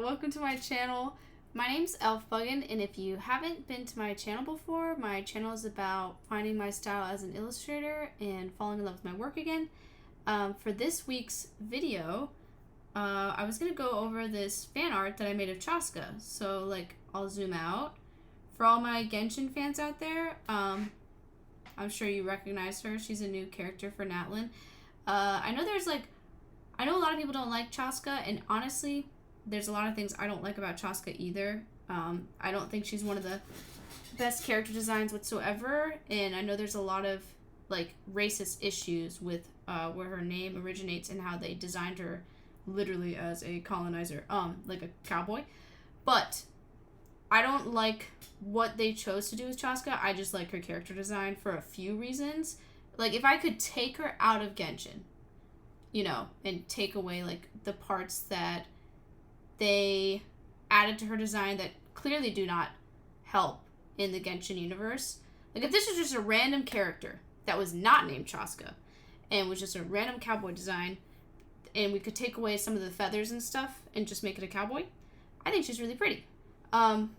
welcome to my channel. My name's Elfbuggin, and if you haven't been to my channel before, my channel is about finding my style as an illustrator and falling in love with my work again. For this week's video, I was going to go over this fan art that I made of Chasca. So, I'll zoom out. For all my Genshin fans out there, I'm sure you recognize her. She's a new character for Natlan. I know a lot of people don't like Chasca, and honestly, there's a lot of things I don't like about Chasca either. I don't think she's one of the best character designs whatsoever, and I know there's a lot of racist issues with where her name originates and how they designed her literally as a colonizer, like a cowboy. But I don't like what they chose to do with Chasca. I just like her character design for a few reasons. If I could take her out of Genshin, and take away the parts that they added to her design that clearly do not help in the Genshin universe. If this was just a random character that was not named Chasca and was just a random cowboy design, and we could take away some of the feathers and stuff and just make it a cowboy, I think she's really pretty. Other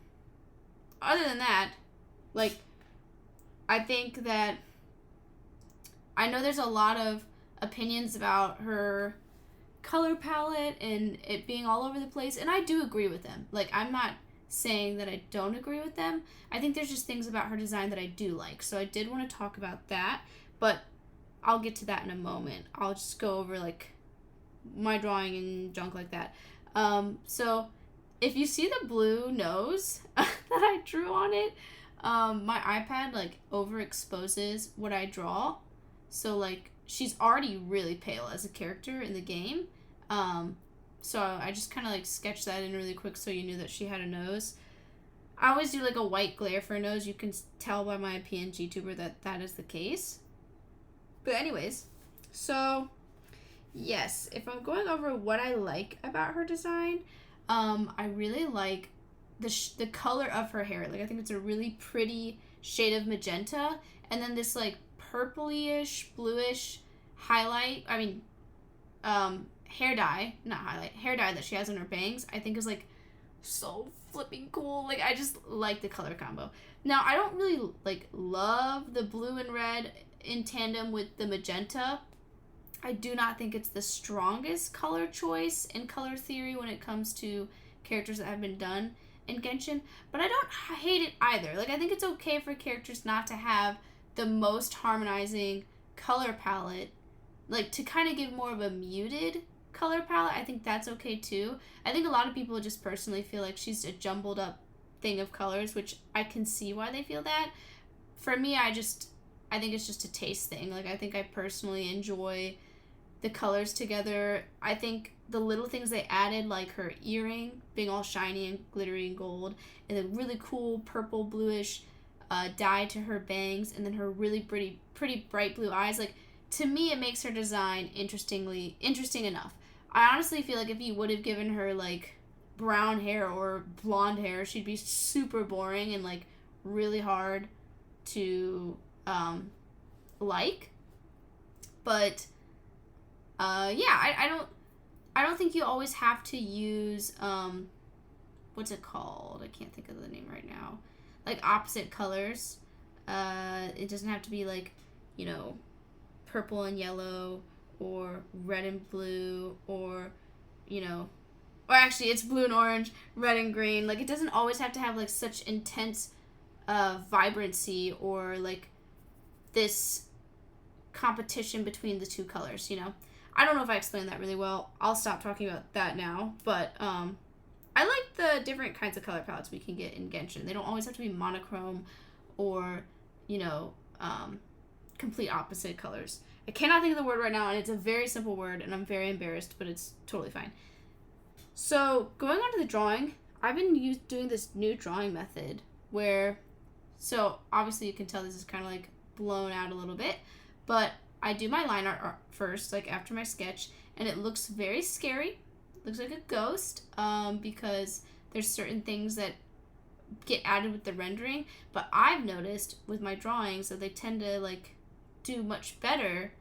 than that, I think that I know there's a lot of opinions about her color palette and it being all over the place, and I do agree with them. I'm not saying that I don't agree with them. I think there's just things about her design that I do like, so I did want to talk about that, but I'll get to that in a moment. I'll just go over my drawing and junk like that. So if you see the blue nose that I drew on it, my iPad overexposes what I draw, so she's already really pale as a character in the game. So I just kind of sketched that in really quick so you knew that she had a nose. I always do a white glare for a nose. You can tell by my PNG tuber that that is the case. But anyways, so yes, if I'm going over what I like about her design, I really like the color of her hair. I think it's a really pretty shade of magenta, and then this purplyish, bluish highlight, hair dye that she has in her bangs, I think is so flipping cool. I just like the color combo. Now, I don't really love the blue and red in tandem with the magenta. I do not think it's the strongest color choice in color theory when it comes to characters that have been done in Genshin, but I don't hate it either. I think it's okay for characters not to have the most harmonizing color palette, to kind of give more of a muted color palette. I think that's okay too. I think a lot of people just personally feel like she's a jumbled up thing of colors, which I can see why they feel that. For me, I think it's just a taste thing. I think I personally enjoy the colors together. I think the little things they added, like her earring being all shiny and glittery and gold, and the really cool purple bluish dye to her bangs, and then her really pretty bright blue eyes. To me, it makes her design interesting enough. I honestly feel if you would have given her brown hair or blonde hair, she'd be super boring and really hard to like. But yeah, I don't think you always have to use what's it called? I can't think of the name right now. Opposite colors. It doesn't have to be purple and yellow or red and blue or or actually it's blue and orange, red and green. It doesn't always have to have such intense vibrancy or this competition between the two colors. I don't know if I explained that really well. I'll stop talking about that now, but I like the different kinds of color palettes we can get in Genshin. They don't always have to be monochrome or, complete opposite colors. I cannot think of the word right now, and it's a very simple word, and I'm very embarrassed, but it's totally fine. So, going on to the drawing, I've been doing this new drawing method where, so obviously you can tell this is kind of blown out a little bit, but I do my line art first, after my sketch, and it looks very scary. Looks like a ghost, because there's certain things that get added with the rendering, but I've noticed with my drawings that they tend to do much better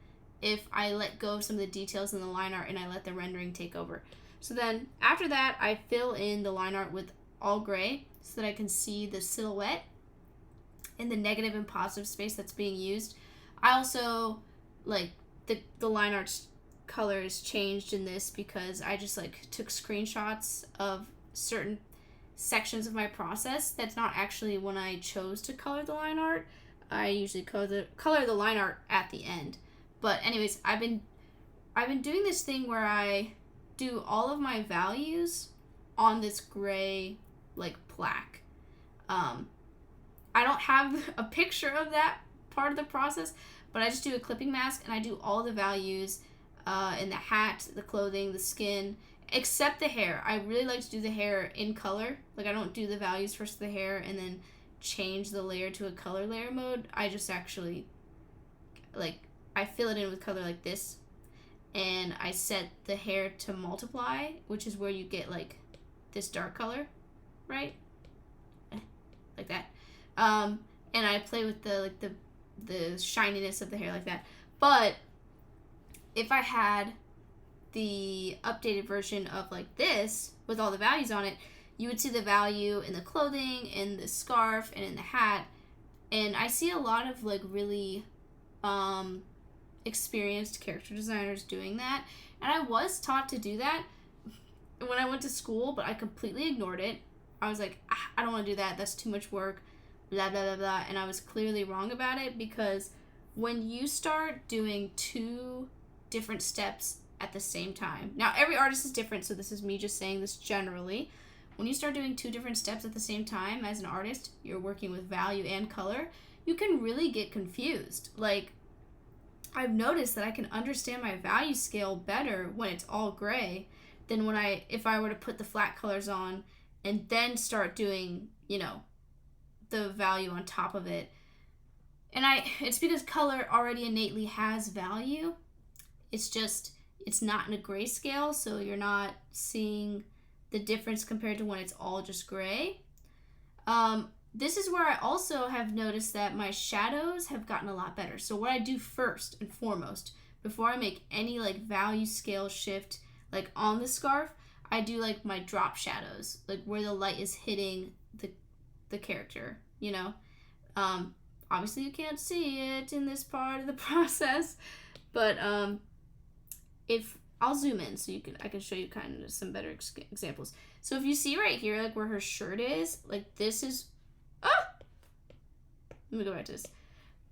if I let go of some of the details in the line art and I let the rendering take over. So then after that, I fill in the line art with all gray so that I can see the silhouette and the negative and positive space that's being used. I also, like, the line art's colors changed in this because I just, like, took screenshots of certain sections of my process. That's not actually when I chose to color the line art. I usually color the line art at the end. But anyways, I've been doing this thing where I do all of my values on this gray, like, plaque. I don't have a picture of that part of the process, but I just do a clipping mask and I do all the values in the hat, the clothing, the skin, except the hair. I really like to do the hair in color. Like, I don't do the values first of the hair and then change the layer to a color layer mode. I just actually, like, I fill it in with color like this, and I set the hair to multiply, which is where you get, like, this dark color, right? Like that. And I play with the, like, the shininess of the hair like that. But if I had the updated version of, like, this with all the values on it, you would see the value in the clothing, in the scarf, and in the hat. And I see a lot of, like, really experienced character designers doing that. And I was taught to do that when I went to school, but I completely ignored it. I was like, I don't want to do that. That's too much work. Blah, blah, blah, blah. And I was clearly wrong about it, because when you start doing 2 different steps at the same time. Now, every artist is different, so this is me just saying this generally. When you start doing 2 different steps at the same time as an artist, you're working with value and color, you can really get confused. Like, I've noticed that I can understand my value scale better when it's all gray than if I were to put the flat colors on and then start doing, the value on top of it. And it's because color already innately has value. It's just, it's not in a grayscale, so you're not seeing the difference compared to when it's all just gray. This is where I also have noticed that my shadows have gotten a lot better. So what I do first and foremost, before I make any, like, value scale shift, like, on the scarf, I do, like, my drop shadows, like, where the light is hitting the character, Obviously you can't see it in this part of the process, but if I'll zoom in so I can show you kind of some better examples. So if you see right here, like, where her shirt is, like, this is, let me go back to this.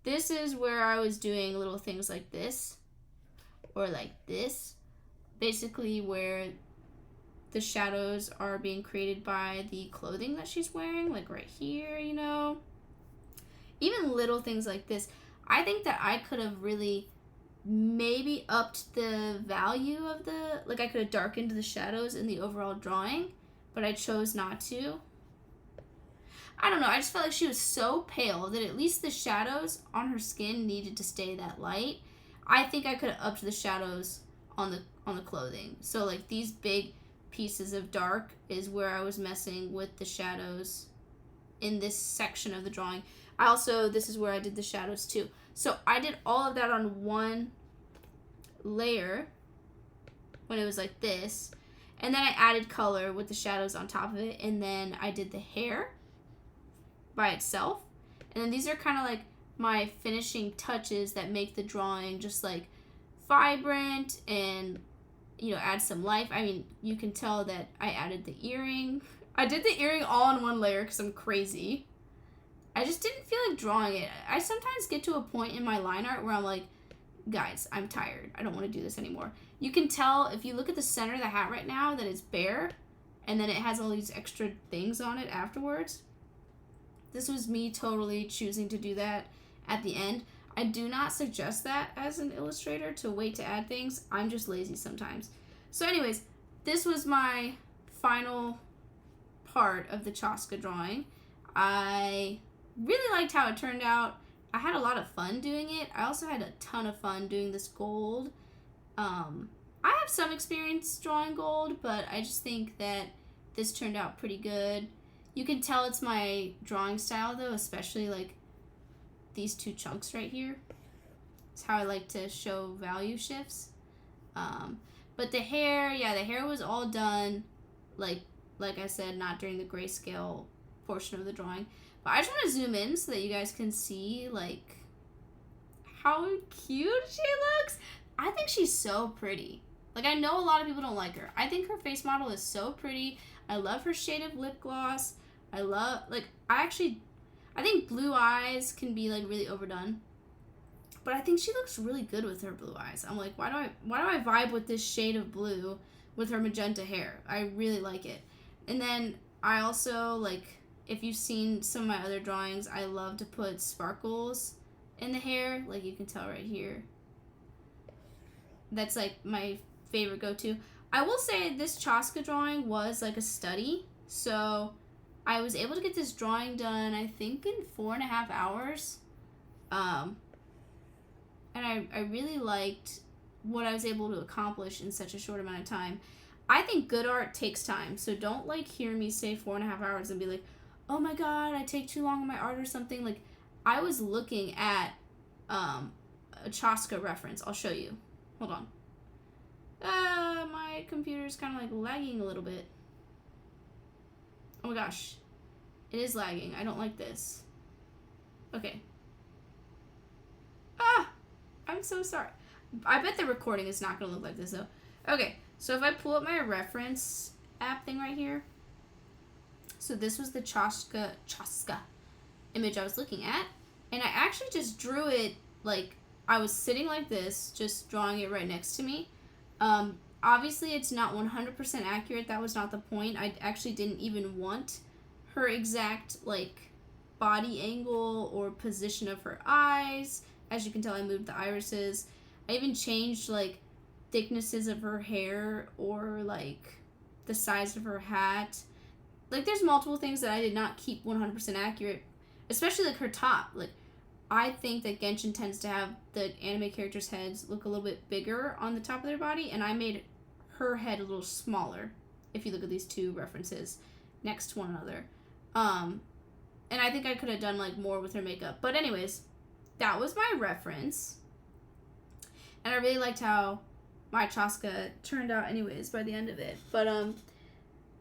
This is where I was doing little things like this, or like this, basically where the shadows are being created by the clothing that she's wearing, like right here, Even little things like this. I think that I could have really maybe upped the value of I could have darkened the shadows in the overall drawing, but I chose not to. I don't know, I just felt like she was so pale that at least the shadows on her skin needed to stay that light. I think I could have upped the shadows on the clothing. So, like, these big pieces of dark is where I was messing with the shadows in this section of the drawing. This is where I did the shadows too. So I did all of that on one layer when it was like this, and then I added color with the shadows on top of it, and then I did the hair by itself. And then these are kind of like my finishing touches that make the drawing just, like, vibrant and, add some life. I mean, you can tell that I added the earring. I did the earring all on one layer because I'm crazy. I just didn't feel like drawing it. I sometimes get to a point in my line art where I'm like, guys, I'm tired. I don't want to do this anymore. You can tell if you look at the center of the hat right now that it's bare, and then it has all these extra things on it afterwards. This was me totally choosing to do that at the end. I do not suggest that as an illustrator, to wait to add things. I'm just lazy sometimes. So anyways, this was my final part of the Chasca drawing. I really liked how it turned out. I had a lot of fun doing it. I also had a ton of fun doing this gold. I have some experience drawing gold, but I just think that this turned out pretty good. You can tell it's my drawing style, though, especially, like, these 2 chunks right here. It's how I like to show value shifts. But the hair, yeah, the hair was all done, like I said, not during the grayscale portion of the drawing. But I just want to zoom in so that you guys can see, like, how cute she looks. I think she's so pretty. Like, I know a lot of people don't like her. I think her face model is so pretty. I love her shade of lip gloss. I love, like, I think blue eyes can be, like, really overdone. But I think she looks really good with her blue eyes. I'm like, why do I vibe with this shade of blue with her magenta hair? I really like it. And then I also, like, if you've seen some of my other drawings, I love to put sparkles in the hair. Like, you can tell right here. That's, like, my favorite go-to. I will say this Chasca drawing was, like, a study. So I was able to get this drawing done, I think, in 4.5 hours. And I really liked what I was able to accomplish in such a short amount of time. I think good art takes time, so don't, like, hear me say 4.5 hours and be like, oh my god, I take too long on my art or something. Like, I was looking at a Chasca reference. I'll show you. Hold on. My computer's kind of, like, lagging a little bit. Oh my gosh. It is lagging. I don't like this. Okay. I'm so sorry. I bet the recording is not going to look like this, though. Okay, so if I pull up my reference app thing right here. So this was the Chasca image I was looking at. And I actually just drew it, like, I was sitting like this, just drawing it right next to me. Obviously, it's not 100% accurate. That was not the point. I actually didn't even want her exact, like, body angle or position of her eyes. As you can tell, I moved the irises. I even changed, like, thicknesses of her hair or, like, the size of her hat. Like, there's multiple things that I did not keep 100% accurate, especially, like, her top. Like, I think that Genshin tends to have the anime characters' heads look a little bit bigger on the top of their body, and I made her head a little smaller, if you look at these two references next to one another. And I think I could have done, like, more with her makeup. But anyways, that was my reference. And I really liked how my Chasca turned out anyways by the end of it. But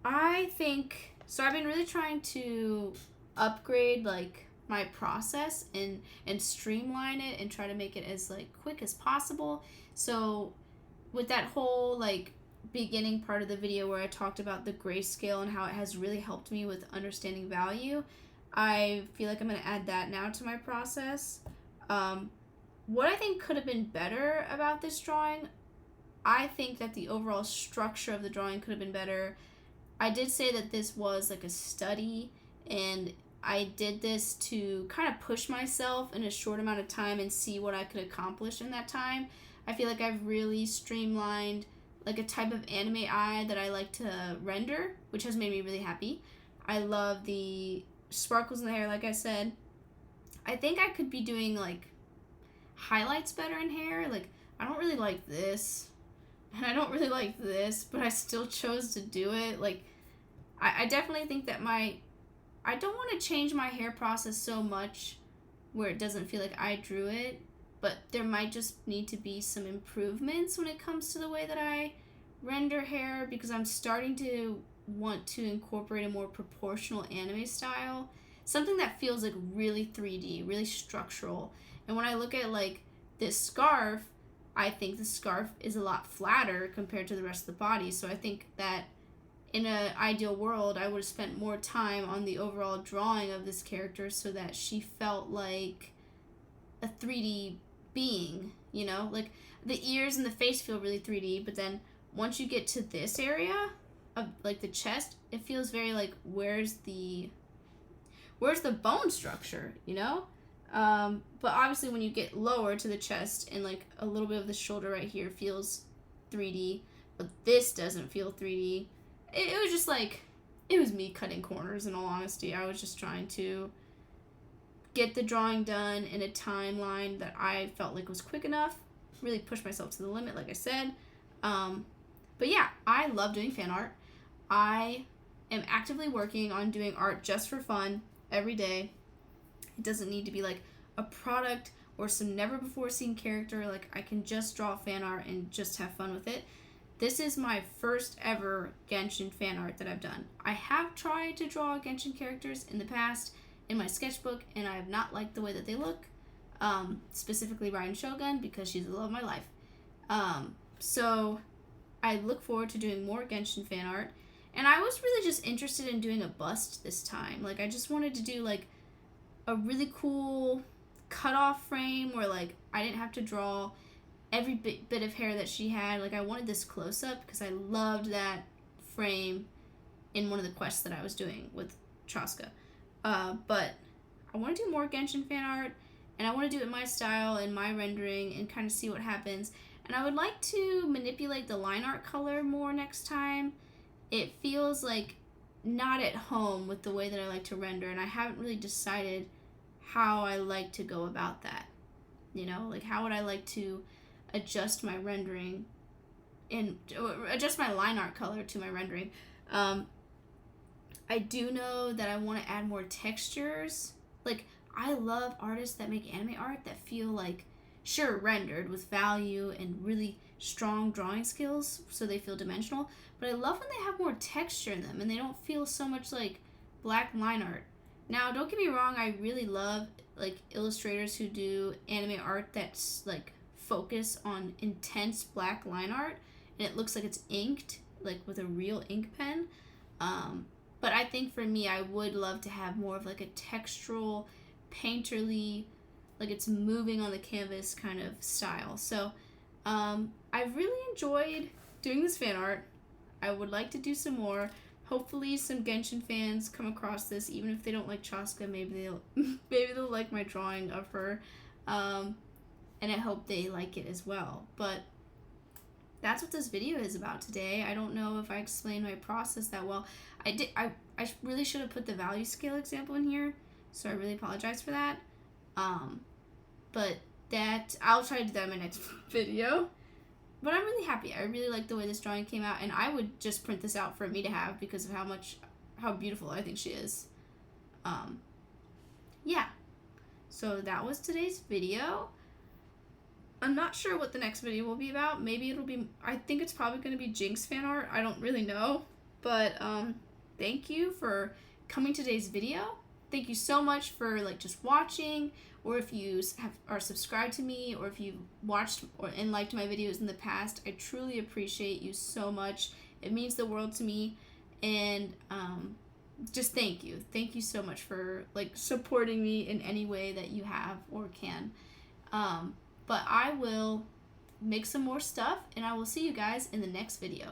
I think, so I've been really trying to upgrade, like, my process and streamline it and try to make it as, like, quick as possible. So with that whole, like, beginning part of the video where I talked about the grayscale and how it has really helped me with understanding value, I feel like I'm going to add that now to my process. What I think could have been better about this drawing, I think that the overall structure of the drawing could have been better. I did say that this was, like, a study, and I did this to kind of push myself in a short amount of time and see what I could accomplish in that time. I feel like I've really streamlined, like, a type of anime eye that I like to render, which has made me really happy. I love the sparkles in the hair, like I said. I think I could be doing, like, highlights better in hair. Like, I don't really like this, and I don't really like this, but I still chose to do it. Like, I definitely think that I don't want to change my hair process so much where it doesn't feel like I drew it, but there might just need to be some improvements when it comes to the way that I render hair, because I'm starting to want to incorporate a more proportional anime style, something that feels, like, really 3D, really structural. And when I look at, like, this scarf, I think the scarf is a lot flatter compared to the rest of the body. So I think that in an ideal world, I would have spent more time on the overall drawing of this character so that she felt like a 3D being, you know? Like, the ears and the face feel really 3D, but then once you get to this area of, like, the chest, it feels very, like, where's the bone structure, you know? But obviously when you get lower to the chest and, like, a little bit of the shoulder right here feels 3D, but this doesn't feel 3D. It was just, like, it was me cutting corners, in all honesty. I was just trying to get the drawing done in a timeline that I felt like was quick enough. Really push myself to the limit, like I said. But yeah, I love doing fan art. I am actively working on doing art just for fun every day. It doesn't need to be, like, a product or some never before seen character. Like, I can just draw fan art and just have fun with it. This is my first ever Genshin fan art that I've done. I have tried to draw Genshin characters in the past in my sketchbook, and I have not liked the way that they look. Specifically Ryan Shogun, because she's the love of my life. So I look forward to doing more Genshin fan art. And I was really just interested in doing a bust this time. Like, I just wanted to do, like, a really cool cutoff frame where, like, I didn't have to draw every bit of hair that she had. Like, I wanted this close-up because I loved that frame in one of the quests that I was doing with Chasca. But I want to do more Genshin fan art, and I want to do it in my style and my rendering and kind of see what happens. And I would like to manipulate the line art color more next time. It feels like not at home with the way that I like to render, and I haven't really decided how I like to go about that. You know, like, how would I like to adjust my rendering and adjust my line art color to my rendering. I do know that I want to add more textures. Like, I love artists that make anime art that feel like, sure, rendered with value and really strong drawing skills so they feel dimensional, but I love when they have more texture in them and they don't feel so much like black line art. Now, don't get me wrong, I really love, like, illustrators who do anime art that's, like, focus on intense black line art and it looks like it's inked, like, with a real ink pen. But I think for me, I would love to have more of, like, a textural, painterly, like it's moving on the canvas kind of style. So I've really enjoyed doing this fan art. I would like to do some more. Hopefully some Genshin fans come across this, even if they don't like Chasca. Maybe they'll like my drawing of her, and I hope they like it as well. But that's what this video is about today. I don't know if I explained my process that well. I really should have put the value scale example in here, so I really apologize for that. But that I'll try to do that in my next video. But I'm really happy. I really like the way this drawing came out, and I would just print this out for me to have because of how beautiful I think she is. Yeah. So that was today's video. I'm not sure what the next video will be about. Maybe it'll be, I think it's probably going to be Jinx fan art. I don't really know. But thank you for coming to today's video. Thank you so much for, like, just watching, or if you are subscribed to me, or if you've watched and liked my videos in the past. I truly appreciate you so much. It means the world to me, and just thank you. Thank you so much for, like, supporting me in any way that you have or can. But I will make some more stuff, and I will see you guys in the next video.